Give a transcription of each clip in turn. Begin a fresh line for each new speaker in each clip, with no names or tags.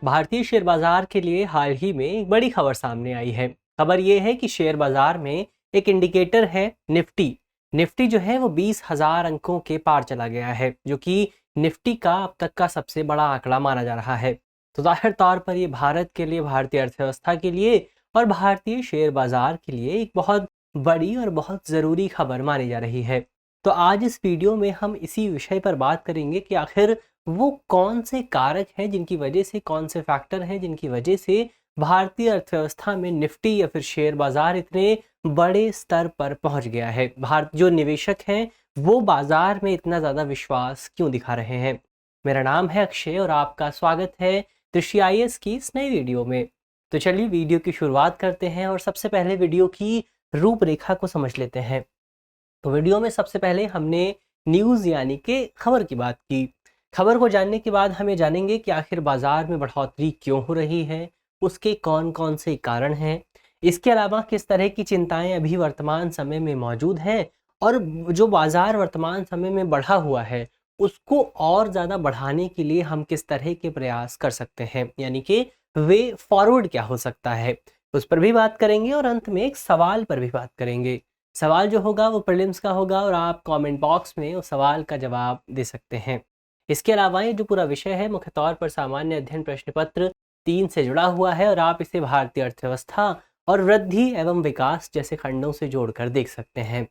भारतीय शेयर बाजार के लिए हाल ही में एक बड़ी खबर सामने आई है। खबर ये है कि शेयर बाजार में एक इंडिकेटर है निफ्टी। निफ्टी जो है वो 20,000 अंकों के पार चला गया है, जो कि निफ्टी का अब तक का सबसे बड़ा आंकड़ा माना जा रहा है। तो जाहिर तौर पर ये भारत के लिए, भारतीय अर्थव्यवस्था के लिए और भारतीय शेयर बाजार के लिए एक बहुत बड़ी और बहुत ज़रूरी खबर मानी जा रही है। तो आज इस वीडियो में हम इसी विषय पर बात करेंगे कि आखिर वो कौन से कारक हैं जिनकी वजह से, कौन से फैक्टर हैं जिनकी वजह से भारतीय अर्थव्यवस्था में निफ्टी या फिर शेयर बाजार इतने बड़े स्तर पर पहुंच गया है। भारत जो निवेशक हैं वो बाजार में इतना ज़्यादा विश्वास क्यों दिखा रहे हैं। मेरा नाम है अक्षय और आपका स्वागत है दृष्टि आईएएस की इस नई वीडियो में। तो चलिए वीडियो की शुरुआत करते हैं और सबसे पहले वीडियो की रूपरेखा को समझ लेते हैं। तो वीडियो में सबसे पहले हमने न्यूज़ यानी कि खबर की बात की। खबर को जानने के बाद हम ये जानेंगे कि आखिर बाजार में बढ़ोतरी क्यों हो रही है, उसके कौन कौन से कारण हैं, इसके अलावा किस तरह की चिंताएं अभी वर्तमान समय में मौजूद हैं और जो बाजार वर्तमान समय में बढ़ा हुआ है उसको और ज़्यादा बढ़ाने के लिए हम किस तरह के प्रयास कर सकते हैं, यानी कि वे फॉरवर्ड क्या हो सकता है, उस पर भी बात करेंगे और अंत में एक सवाल पर भी बात करेंगे। सवाल जो होगा वो प्रीलिम्स का होगा और आप कमेंट बॉक्स में उस सवाल का जवाब दे सकते हैं। इसके अलावा ये जो पूरा विषय है मुख्य तौर पर सामान्य अध्ययन प्रश्न पत्र 3 से जुड़ा हुआ है और आप इसे भारतीय अर्थव्यवस्था और वृद्धि एवं विकास जैसे खंडों से जोड़कर देख सकते हैं।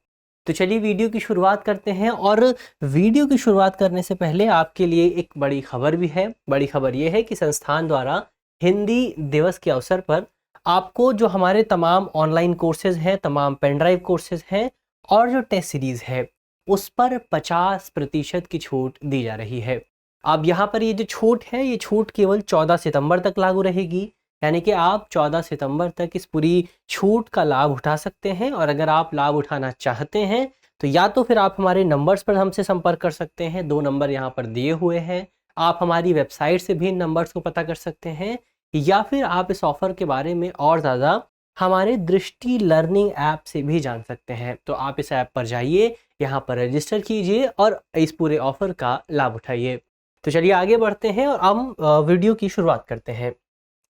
तो चलिए वीडियो की शुरुआत करते हैं और वीडियो की शुरुआत करने से पहले आपके लिए एक बड़ी खबर भी है। बड़ी खबर ये है कि संस्थान द्वारा हिंदी दिवस के अवसर पर आपको जो हमारे तमाम ऑनलाइन कोर्सेज हैं, तमाम पेन ड्राइव कोर्सेज हैं और जो टेस्ट सीरीज़ है उस पर 50% की छूट दी जा रही है। अब यहाँ पर ये जो छूट है ये छूट केवल 14 सितंबर तक लागू रहेगी, यानी कि आप 14 सितंबर तक इस पूरी छूट का लाभ उठा सकते हैं। और अगर आप लाभ उठाना चाहते हैं तो या तो फिर आप हमारे नंबर्स पर हमसे संपर्क कर सकते हैं, 2 नंबर यहाँ पर दिए हुए हैं। आप हमारी वेबसाइट से भी इन नंबर्स को पता कर सकते हैं या फिर आप इस ऑफ़र के बारे में और ज़्यादा हमारे दृष्टि लर्निंग ऐप से भी जान सकते हैं। तो आप इस ऐप पर जाइए, यहाँ पर रजिस्टर कीजिए और इस पूरे ऑफ़र का लाभ उठाइए। तो चलिए आगे बढ़ते हैं और हम वीडियो की शुरुआत करते हैं।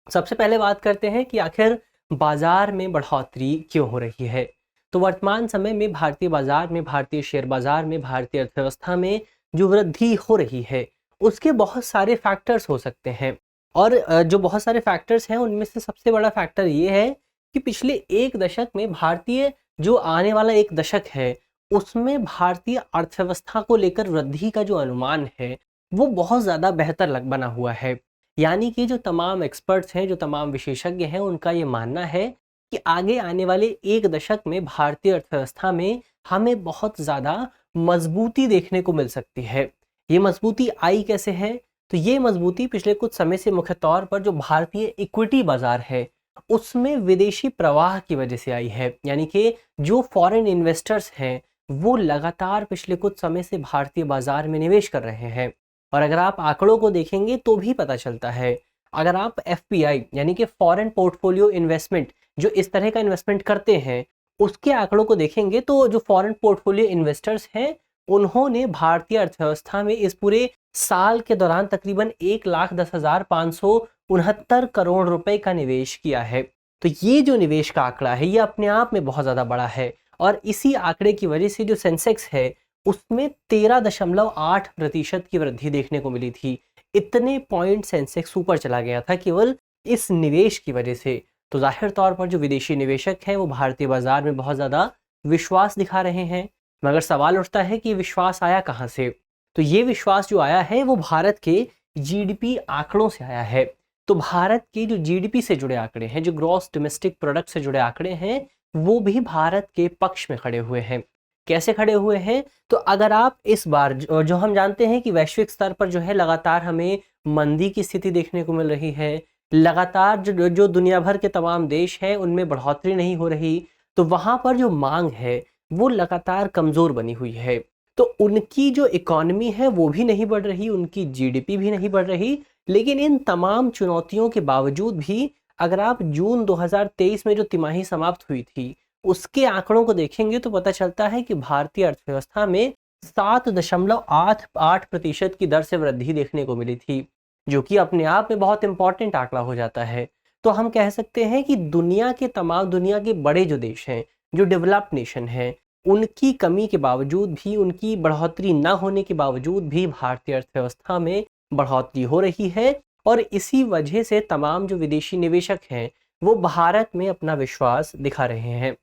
सबसे पहले बात करते हैं कि आखिर बाज़ार में बढ़ोतरी क्यों हो रही है। तो वर्तमान समय में भारतीय बाज़ार में, भारतीय शेयर बाज़ार में, भारतीय अर्थव्यवस्था में जो वृद्धि हो रही है उसके बहुत सारे फैक्टर्स हो सकते हैं। और जो बहुत सारे फैक्टर्स हैं उनमें से सबसे बड़ा फैक्टर ये है कि पिछले एक दशक में भारतीय जो आने वाला एक दशक है उसमें भारतीय अर्थव्यवस्था को लेकर वृद्धि का जो अनुमान है वो बहुत ज़्यादा बेहतर बना हुआ है। यानी कि जो तमाम एक्सपर्ट्स हैं, जो तमाम विशेषज्ञ हैं, उनका ये मानना है कि आगे आने वाले एक दशक में भारतीय अर्थव्यवस्था में हमें बहुत ज़्यादा मजबूती देखने को मिल सकती है। ये मजबूती आई कैसे है? तो ये मजबूती पिछले कुछ समय से मुख्य तौर पर जो भारतीय इक्विटी बाजार है उसमें विदेशी प्रवाह की वजह से आई है। यानी कि जो फॉरेन इन्वेस्टर्स हैं वो लगातार पिछले कुछ समय से भारतीय बाजार में निवेश कर रहे हैं। और अगर आप आंकड़ों को देखेंगे तो भी पता चलता है, अगर आप एफपीआई यानी कि फॉरेन पोर्टफोलियो इन्वेस्टमेंट जो इस तरह का इन्वेस्टमेंट करते हैं उसके आंकड़ों को देखेंगे तो जो फॉरेन पोर्टफोलियो इन्वेस्टर्स हैं उन्होंने भारतीय अर्थव्यवस्था में इस पूरे साल के दौरान तकरीबन 1,10,569 करोड़ रुपए का निवेश किया है। तो ये जो निवेश का आंकड़ा है ये अपने आप में बहुत ज़्यादा बड़ा है और इसी आंकड़े की वजह से जो सेंसेक्स है उसमें 13.8% की वृद्धि देखने को मिली थी। इतने पॉइंट सेंसेक्स ऊपर चला गया था केवल इस निवेश की वजह से। तो जाहिर तौर पर जो विदेशी निवेशक हैं वो भारतीय बाजार में बहुत ज़्यादा विश्वास दिखा रहे हैं। मगर सवाल उठता है कि विश्वास आया कहाँ से? तो ये विश्वास जो आया है वो भारत के जीडीपी आंकड़ों से आया है। तो भारत के जो जीडीपी से जुड़े आंकड़े हैं, जो ग्रॉस डोमेस्टिक प्रोडक्ट से जुड़े आंकड़े हैं, वो भी भारत के पक्ष में खड़े हुए हैं। कैसे खड़े हुए हैं? तो अगर आप इस बार जो हम जानते हैं कि वैश्विक स्तर पर जो है लगातार हमें मंदी की स्थिति देखने को मिल रही है, लगातार जो दुनिया भर के तमाम देश हैं उनमें बढ़ोतरी नहीं हो रही, तो वहाँ पर जो मांग है वो लगातार कमज़ोर बनी हुई है। तो उनकी जो इकॉनमी है वो भी नहीं बढ़ रही, उनकी जीडीपी भी नहीं बढ़ रही। लेकिन इन तमाम चुनौतियों के बावजूद भी अगर आप जून 2023 में जो तिमाही समाप्त हुई थी उसके आंकड़ों को देखेंगे तो पता चलता है कि भारतीय अर्थव्यवस्था में 7.88% की दर से वृद्धि देखने को मिली थी। जो कि अपने आप में बहुत इंपॉर्टेंट आंकड़ा हो जाता है। तो हम कह सकते हैं कि दुनिया के बड़े जो देश हैं, जो डेवलप्ड नेशन हैं, उनकी कमी के बावजूद भी, उनकी बढ़ोतरी ना होने के बावजूद भी भारतीय अर्थव्यवस्था में बढ़ोतरी हो रही है और इसी वजह से तमाम जो विदेशी निवेशक हैं, वो भारत में अपना विश्वास दिखा रहे हैं।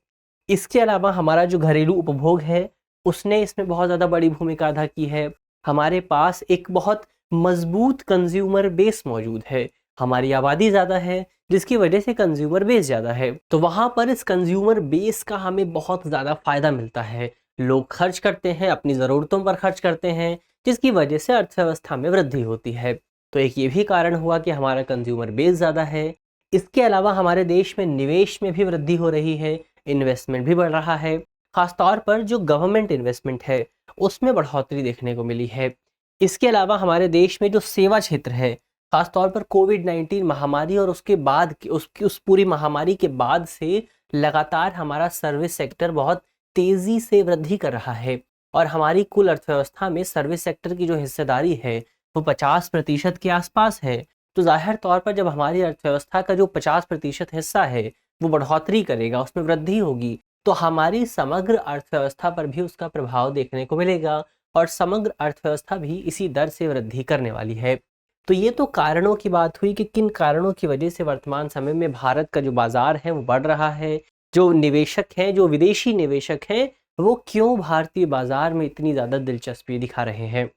इसके अलावा हमारा जो घरेलू उपभोग है, उसने इसमें बहुत ज़्यादा बड़ी भूमिका अदा की है। हमारे पास एक बहुत मजबूत कंज्यूमर बेस मौजूद है। हमारी आबादी ज़्यादा है, जिसकी वजह से कंज्यूमर बेस ज़्यादा है। तो वहाँ पर इस कंज्यूमर बेस का हमें बहुत ज़्यादा फ़ायदा मिलता है। लोग खर्च करते हैं, अपनी ज़रूरतों पर खर्च करते हैं, जिसकी वजह से अर्थव्यवस्था में वृद्धि होती है। तो एक ये भी कारण हुआ कि हमारा कंज्यूमर बेस ज़्यादा है। इसके अलावा हमारे देश में निवेश में भी वृद्धि हो रही है, इन्वेस्टमेंट भी बढ़ रहा है। खासतौर पर जो गवर्नमेंट इन्वेस्टमेंट है, उसमें बढ़ोतरी देखने को मिली है। इसके अलावा हमारे देश में जो सेवा क्षेत्र है, खासतौर पर कोविड-19 महामारी और उसके बाद की उस पूरी महामारी के बाद से लगातार हमारा सर्विस सेक्टर बहुत तेज़ी से वृद्धि कर रहा है और हमारी कुल अर्थव्यवस्था में सर्विस सेक्टर की जो हिस्सेदारी है, वो 50% के आसपास है। तो ज़ाहिर तौर पर जब हमारी अर्थव्यवस्था का जो 50% हिस्सा है, वो बढ़ोतरी करेगा, उसमें वृद्धि होगी, तो हमारी समग्र अर्थव्यवस्था पर भी उसका प्रभाव देखने को मिलेगा और समग्र अर्थव्यवस्था भी इसी दर से वृद्धि करने वाली है। तो ये तो कारणों की बात हुई कि किन कारणों की वजह से वर्तमान समय में भारत का जो बाज़ार है वो बढ़ रहा है। जो निवेशक हैं, जो विदेशी निवेशक हैं, वो क्यों भारतीय बाज़ार में इतनी ज़्यादा दिलचस्पी दिखा रहे हैं।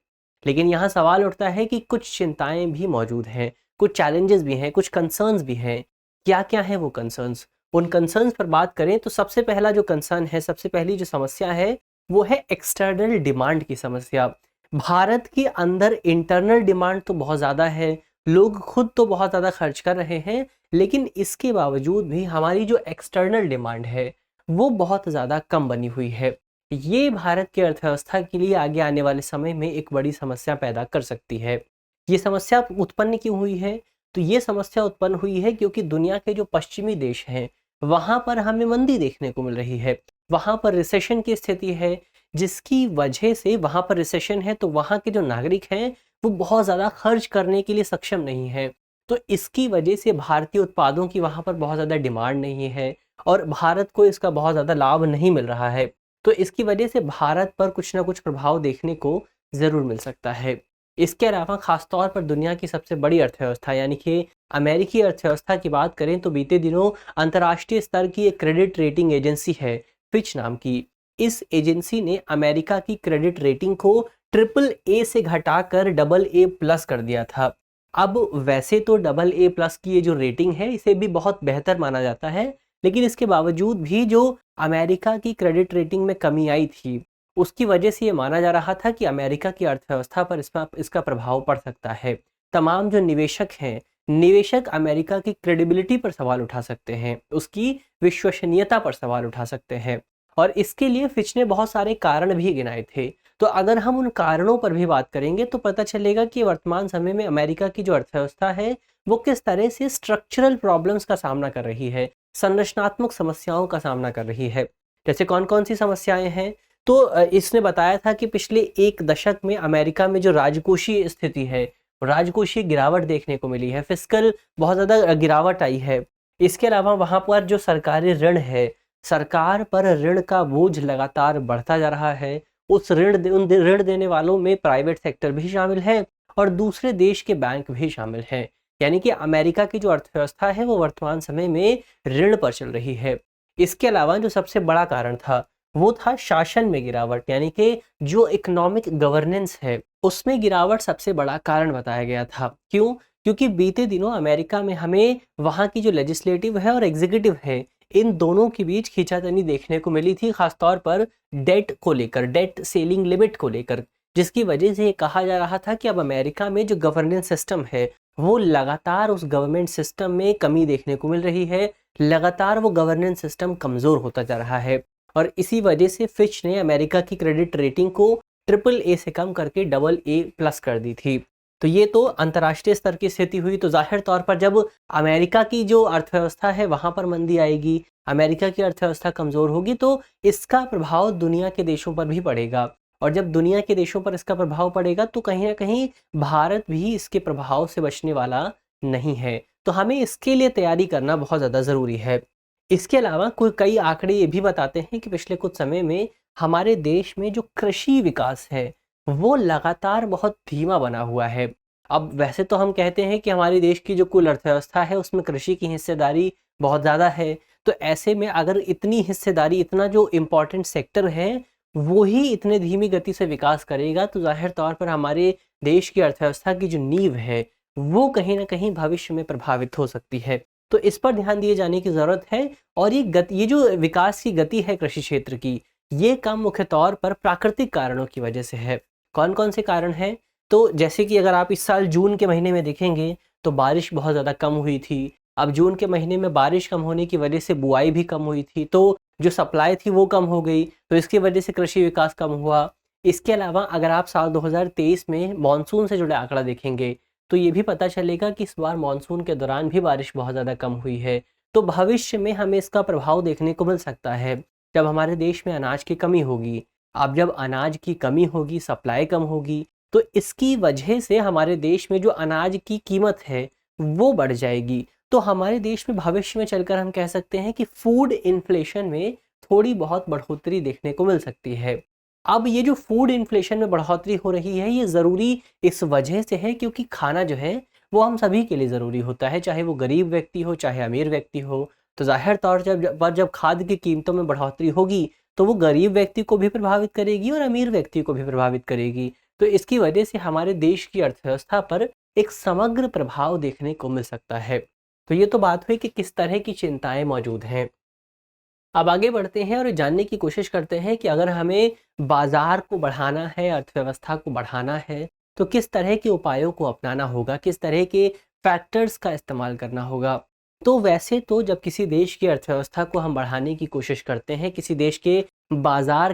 लेकिन यहाँ सवाल उठता है कि कुछ चिंताएँ भी मौजूद हैं, कुछ चैलेंजेस भी हैं, कुछ कंसर्न्स भी हैं। क्या-क्या हैं वो कंसर्न्स? उन कंसर्न्स पर बात करें तो सबसे पहला जो कंसर्न है, सबसे पहली जो समस्या है, वो है एक्सटर्नल डिमांड की समस्या। भारत के अंदर इंटरनल डिमांड तो बहुत ज़्यादा है, लोग खुद तो बहुत ज़्यादा खर्च कर रहे हैं, लेकिन इसके बावजूद भी हमारी जो एक्सटर्नल डिमांड है, वो बहुत ज़्यादा कम बनी हुई है। ये भारत की अर्थव्यवस्था के लिए आगे आने वाले समय में एक बड़ी समस्या पैदा कर सकती है। ये समस्या उत्पन्न क्यों हुई है? तो ये समस्या उत्पन्न हुई है क्योंकि दुनिया के जो पश्चिमी देश हैं, वहाँ पर हमें मंदी देखने को मिल रही है। वहाँ पर रिसेशन की स्थिति है, जिसकी वजह से वहाँ पर रिसेशन है तो वहाँ के जो नागरिक हैं, वो बहुत ज़्यादा खर्च करने के लिए सक्षम नहीं हैं। तो इसकी वजह से भारतीय उत्पादों की वहाँ पर बहुत ज़्यादा डिमांड नहीं है और भारत को इसका बहुत ज़्यादा लाभ नहीं मिल रहा है। तो इसकी वजह से भारत पर कुछ ना कुछ प्रभाव देखने को ज़रूर मिल सकता है। इसके अलावा ख़ास तौर पर दुनिया की सबसे बड़ी अर्थव्यवस्था यानी कि अमेरिकी अर्थव्यवस्था की बात करें तो बीते दिनों अंतर्राष्ट्रीय स्तर की एक क्रेडिट रेटिंग एजेंसी है, फिच नाम की। इस एजेंसी ने अमेरिका की क्रेडिट रेटिंग को ट्रिपल ए से घटाकर डबल ए प्लस कर दिया था। अब वैसे तो डबल ए प्लस की ये जो रेटिंग है, इसे भी बहुत बेहतर माना जाता है, लेकिन इसके बावजूद भी जो अमेरिका की क्रेडिट रेटिंग में कमी आई थी, उसकी वजह से ये माना जा रहा था कि अमेरिका की अर्थव्यवस्था पर इसका प्रभाव पड़ सकता है। तमाम जो निवेशक हैं, निवेशक अमेरिका की क्रेडिबिलिटी पर सवाल उठा सकते हैं, उसकी विश्वसनीयता पर सवाल उठा सकते हैं और इसके लिए फिच ने बहुत सारे कारण भी गिनाए थे। तो अगर हम उन कारणों पर भी बात करेंगे तो पता चलेगा कि वर्तमान समय में अमेरिका की जो अर्थव्यवस्था है, वो किस तरह से स्ट्रक्चरल प्रॉब्लम्स का सामना कर रही है, संरचनात्मक समस्याओं का सामना कर रही है। जैसे कौन-कौन सी समस्याएँ हैं? तो इसने बताया था कि पिछले 1 दशक में अमेरिका में जो राजकोषीय स्थिति है, राजकोषीय गिरावट देखने को मिली है, फिस्कल बहुत ज़्यादा गिरावट आई है। इसके अलावा वहाँ पर जो सरकारी ऋण है, सरकार पर ऋण का बोझ लगातार बढ़ता जा रहा है। उस ऋण देने वालों में प्राइवेट सेक्टर भी शामिल है और दूसरे देश के बैंक भी शामिल हैं। यानी कि अमेरिका की जो अर्थव्यवस्था है, वो वर्तमान समय में ऋण पर चल रही है। इसके अलावा जो सबसे बड़ा कारण था, वो था शासन में गिरावट, यानी कि जो इकोनॉमिक गवर्नेंस है, उसमें गिरावट सबसे बड़ा कारण बताया गया था। क्यों? क्योंकि बीते दिनों अमेरिका में हमें वहाँ की जो लेजिस्लेटिव है और एग्जीक्यूटिव है, इन दोनों के बीच खींचातानी देखने को मिली थी, खासतौर पर डेट को लेकर, डेट सेलिंग लिमिट को लेकर, जिसकी वजह से ये कहा जा रहा था कि अब अमेरिका में जो गवर्नेंस सिस्टम है, वो लगातार उस गवर्नमेंट सिस्टम में कमी देखने को मिल रही है, लगातार वो गवर्नेंस सिस्टम कमज़ोर होता जा रहा है और इसी वजह से फिच ने अमेरिका की क्रेडिट रेटिंग को ट्रिपल ए से कम करके डबल ए प्लस कर दी थी। तो ये तो अंतर्राष्ट्रीय स्तर की स्थिति हुई। तो ज़ाहिर तौर पर जब अमेरिका की जो अर्थव्यवस्था है वहाँ पर मंदी आएगी, अमेरिका की अर्थव्यवस्था कमज़ोर होगी, तो इसका प्रभाव दुनिया के देशों पर भी पड़ेगा और जब दुनिया के देशों पर इसका प्रभाव पड़ेगा तो कहीं ना कहीं भारत भी इसके प्रभाव से बचने वाला नहीं है। तो हमें इसके लिए तैयारी करना बहुत ज़्यादा ज़रूरी है। इसके अलावा कोई कई आंकड़े ये भी बताते हैं कि पिछले कुछ समय में हमारे देश में जो कृषि विकास है वो लगातार बहुत धीमा बना हुआ है। अब वैसे तो हम कहते हैं कि हमारे देश की जो कुल अर्थव्यवस्था है उसमें कृषि की हिस्सेदारी बहुत ज़्यादा है। तो ऐसे में अगर इतनी हिस्सेदारी, इतना जो इम्पोर्टेंट सेक्टर है वो ही इतने धीमी गति से विकास करेगा तो जाहिर तौर पर हमारे देश की अर्थव्यवस्था की जो नींव है वो कहीं ना कहीं भविष्य में प्रभावित हो सकती है। तो इस पर ध्यान दिए जाने की ज़रूरत है। और ये जो विकास की गति है कृषि क्षेत्र की, ये कम मुख्य तौर पर प्राकृतिक कारणों की वजह से है। कौन कौन से कारण हैं? तो जैसे कि अगर आप इस साल जून के महीने में देखेंगे तो बारिश बहुत ज़्यादा कम हुई थी। अब जून के महीने में बारिश कम होने की वजह से बुआई भी कम हुई थी, तो जो सप्लाई थी वो कम हो गई, तो इसकी वजह से कृषि विकास कम हुआ। इसके अलावा अगर आप साल 2023 में मानसून से जुड़े आंकड़ा देखेंगे तो ये भी पता चलेगा कि इस बार मानसून के दौरान भी बारिश बहुत ज़्यादा कम हुई है। तो भविष्य में हमें इसका प्रभाव देखने को मिल सकता है जब हमारे देश में अनाज की कमी होगी। अब जब अनाज की कमी होगी, सप्लाई कम होगी, तो इसकी वजह से हमारे देश में जो अनाज की कीमत है वो बढ़ जाएगी। तो हमारे देश में भविष्य में चलकर हम कह सकते हैं कि फूड इन्फ्लेशन में थोड़ी बहुत बढ़ोतरी देखने को मिल सकती है। अब ये जो फूड इन्फ्लेशन में बढ़ोतरी हो रही है ये ज़रूरी इस वजह से है क्योंकि खाना जो है वो हम सभी के लिए ज़रूरी होता है, चाहे वो गरीब व्यक्ति हो चाहे अमीर व्यक्ति हो। तो ज़ाहिर तौर जब खाद्य की कीमतों में बढ़ोतरी होगी तो वो गरीब व्यक्ति को भी प्रभावित करेगी और अमीर व्यक्ति को भी प्रभावित करेगी। तो इसकी वजह से हमारे देश की अर्थव्यवस्था पर एक समग्र प्रभाव देखने को मिल सकता है। तो ये तो बात हुई कि किस तरह की चिंताएं मौजूद हैं। अब आगे बढ़ते हैं और जानने की कोशिश करते हैं कि अगर हमें बाजार को बढ़ाना है, अर्थव्यवस्था को बढ़ाना है, तो किस तरह के उपायों को अपनाना होगा, किस तरह के फैक्टर्स का इस्तेमाल करना होगा। तो वैसे तो जब किसी देश की अर्थव्यवस्था को हम बढ़ाने की कोशिश करते हैं, किसी देश के बाजार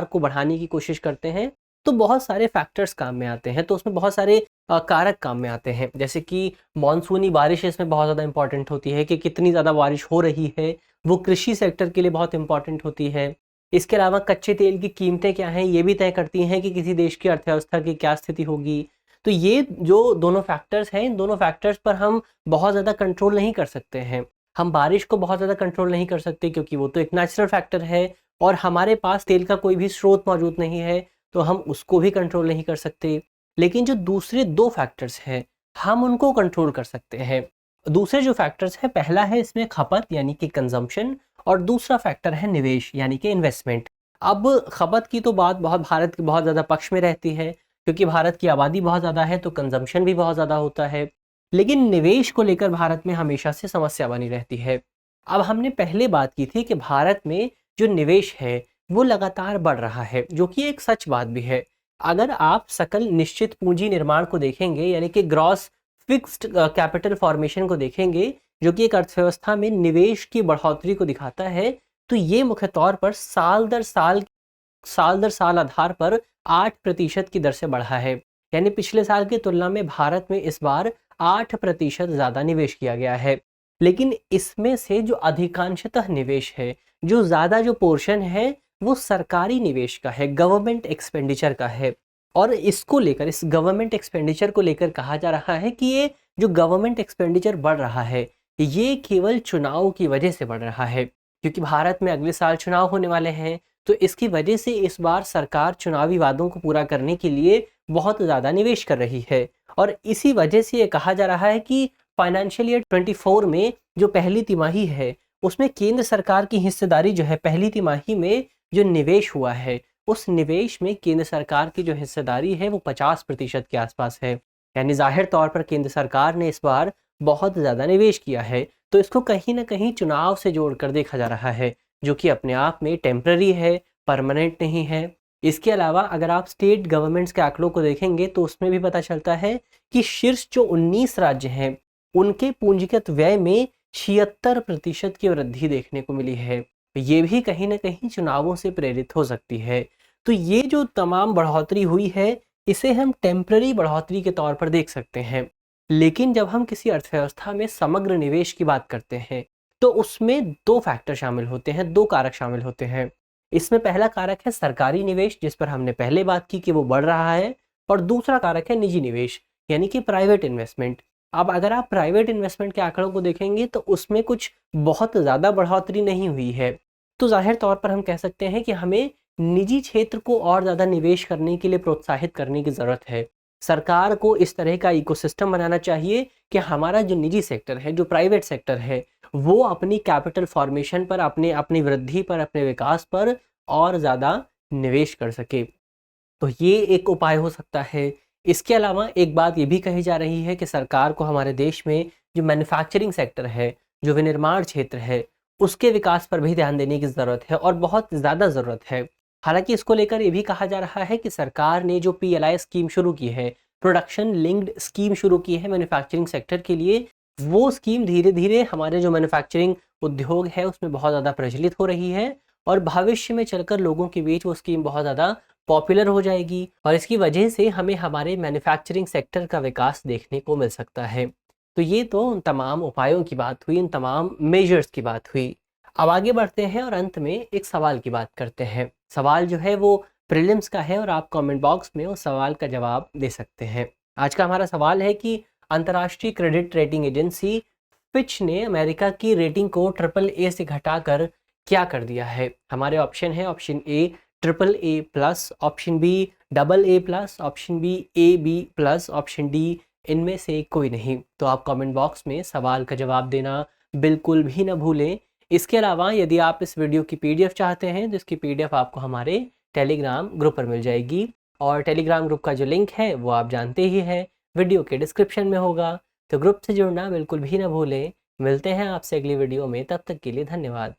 को बढ़ाने की कोशिश करते हैं, तो बहुत सारे फैक्टर्स काम में आते हैं। तो उसमें बहुत सारे कारक काम में आते हैं, जैसे कि मानसूनी बारिश इसमें बहुत ज़्यादा इंपॉर्टेंट होती है कि कितनी ज़्यादा बारिश हो रही है, वो कृषि सेक्टर के लिए बहुत इंपॉर्टेंट होती है। इसके अलावा कच्चे तेल की कीमतें क्या हैं, ये भी तय करती हैं कि किसी देश की अर्थव्यवस्था की क्या स्थिति होगी। तो ये जो दोनों फैक्टर्स हैं, इन दोनों फैक्टर्स पर हम बहुत ज़्यादा कंट्रोल नहीं कर सकते हैं। हम बारिश को बहुत ज़्यादा कंट्रोल नहीं कर सकते क्योंकि वो तो एक नेचुरल फैक्टर है और हमारे पास तेल का कोई भी स्रोत मौजूद नहीं है, तो हम उसको भी कंट्रोल नहीं कर सकते। लेकिन जो दूसरे 2 फैक्टर्स हैं, हम उनको कंट्रोल कर सकते हैं। दूसरे जो फैक्टर्स हैं, पहला है इसमें खपत यानी कि कंजम्पशन और दूसरा फैक्टर है निवेश यानी कि इन्वेस्टमेंट। अब खपत की तो बात भारत के बहुत ज़्यादा पक्ष में रहती है क्योंकि भारत की आबादी बहुत ज़्यादा है तो कंजम्पशन भी बहुत ज़्यादा होता है। लेकिन निवेश को लेकर भारत में हमेशा से समस्या बनी रहती है। अब हमने पहले बात की थी कि भारत में जो निवेश है वो लगातार बढ़ रहा है, जो कि एक सच बात भी है। अगर आप सकल निश्चित पूंजी निर्माण को देखेंगे यानी कि ग्रॉस फिक्स्ड कैपिटल फॉर्मेशन को देखेंगे, जो कि एक अर्थव्यवस्था में निवेश की बढ़ोतरी को दिखाता है, तो ये मुख्य तौर पर साल दर साल आधार पर 8% की दर से बढ़ा है। यानी पिछले साल की तुलना में भारत में इस बार 8% ज़्यादा निवेश किया गया है। लेकिन इसमें से जो अधिकांशतः निवेश है, जो ज़्यादा जो पोर्शन है वो सरकारी निवेश का है, गवर्नमेंट एक्सपेंडिचर का है। और इसको लेकर, इस गवर्नमेंट एक्सपेंडिचर को लेकर कहा जा रहा है कि ये जो गवर्नमेंट एक्सपेंडिचर बढ़ रहा है ये केवल चुनाव की वजह से बढ़ रहा है, क्योंकि भारत में अगले साल चुनाव होने वाले हैं। तो इसकी वजह से इस बार सरकार चुनावी वादों को पूरा करने के लिए बहुत ज़्यादा निवेश कर रही है। और इसी वजह से ये कहा जा रहा है कि फाइनेंशियल ईयर 24 में जो पहली तिमाही है उसमें केंद्र सरकार की हिस्सेदारी जो है, पहली तिमाही में जो निवेश हुआ है उस निवेश में केंद्र सरकार की जो हिस्सेदारी है वो 50% के आसपास है। यानी जाहिर तौर पर केंद्र सरकार ने इस बार बहुत ज़्यादा निवेश किया है। तो इसको कहीं ना कहीं चुनाव से जोड़कर देखा जा रहा है, जो कि अपने आप में टेम्पररी है, परमानेंट नहीं है। इसके अलावा अगर आप स्टेट गवर्नमेंट्स के आंकड़ों को देखेंगे तो उसमें भी पता चलता है कि शीर्ष जो 19 राज्य हैं उनके पूंजीगत व्यय में 76% की वृद्धि देखने को मिली है। ये भी कहीं ना कहीं चुनावों से प्रेरित हो सकती है। तो ये जो तमाम बढ़ोतरी हुई है इसे हम टेम्पररी बढ़ोतरी के तौर पर देख सकते हैं। लेकिन जब हम किसी अर्थव्यवस्था में समग्र निवेश की बात करते हैं तो उसमें 2 फैक्टर शामिल होते हैं, 2 कारक शामिल होते हैं। इसमें पहला कारक है सरकारी निवेश, जिस पर हमने पहले बात की कि वो बढ़ रहा है, और दूसरा कारक है निजी निवेश यानी कि प्राइवेट इन्वेस्टमेंट। अब अगर आप प्राइवेट इन्वेस्टमेंट के आंकड़ों को देखेंगे तो उसमें कुछ बहुत ज़्यादा बढ़ोतरी नहीं हुई है। तो ज़ाहिर तौर पर हम कह सकते हैं कि हमें निजी क्षेत्र को और ज़्यादा निवेश करने के लिए प्रोत्साहित करने की ज़रूरत है। सरकार को इस तरह का इकोसिस्टम बनाना चाहिए कि हमारा जो निजी सेक्टर है, जो प्राइवेट सेक्टर है, वो अपनी कैपिटल फॉर्मेशन पर, अपनी वृद्धि पर, अपने विकास पर और ज़्यादा निवेश कर सके। तो ये एक उपाय हो सकता है। इसके अलावा एक बात ये भी कही जा रही है कि सरकार को हमारे देश में जो मैन्युफैक्चरिंग सेक्टर है, जो विनिर्माण क्षेत्र है, उसके विकास पर भी ध्यान देने की ज़रूरत है और बहुत ज़्यादा ज़रूरत है। हालाँकि इसको लेकर ये भी कहा जा रहा है कि सरकार ने जो पीएलआई स्कीम शुरू की है, प्रोडक्शन लिंक्ड स्कीम शुरू की है मैन्युफैक्चरिंग सेक्टर के लिए, वो स्कीम धीरे-धीरे हमारे जो मैन्युफैक्चरिंग उद्योग है उसमें बहुत ज़्यादा प्रचलित हो रही है और भविष्य में चलकर लोगों के बीच वो स्कीम बहुत ज़्यादा पॉपुलर हो जाएगी और इसकी वजह से हमें हमारे मैन्युफैक्चरिंग सेक्टर का विकास देखने को मिल सकता है। तो ये तो उन तमाम उपायों की बात हुई, उन तमाम मेजर्स की बात हुई। अब आगे बढ़ते हैं और अंत में एक सवाल की बात करते हैं। सवाल जो है वो प्रीलिम्स का है और आप कमेंट बॉक्स में उस सवाल का जवाब दे सकते हैं। आज का हमारा सवाल है कि अंतर्राष्ट्रीय क्रेडिट रेटिंग एजेंसी फिच ने अमेरिका की रेटिंग को ट्रिपल ए से घटाकर क्या कर दिया है? हमारे ऑप्शन है, option A triple A plus, option B double A plus, option B A B plus, option D इनमें से कोई नहीं। तो आप कमेंट बॉक्स में सवाल का जवाब देना बिल्कुल भी ना भूलें। इसके अलावा यदि आप इस वीडियो की पीडीएफ चाहते हैं तो इसकी पीडीएफ आपको हमारे टेलीग्राम ग्रुप पर मिल जाएगी और टेलीग्राम ग्रुप का जो लिंक है वो आप जानते ही हैं, वीडियो के डिस्क्रिप्शन में होगा। तो ग्रुप से जुड़ना बिल्कुल भी ना भूलें। मिलते हैं आपसे अगली वीडियो में, तब तक के लिए धन्यवाद।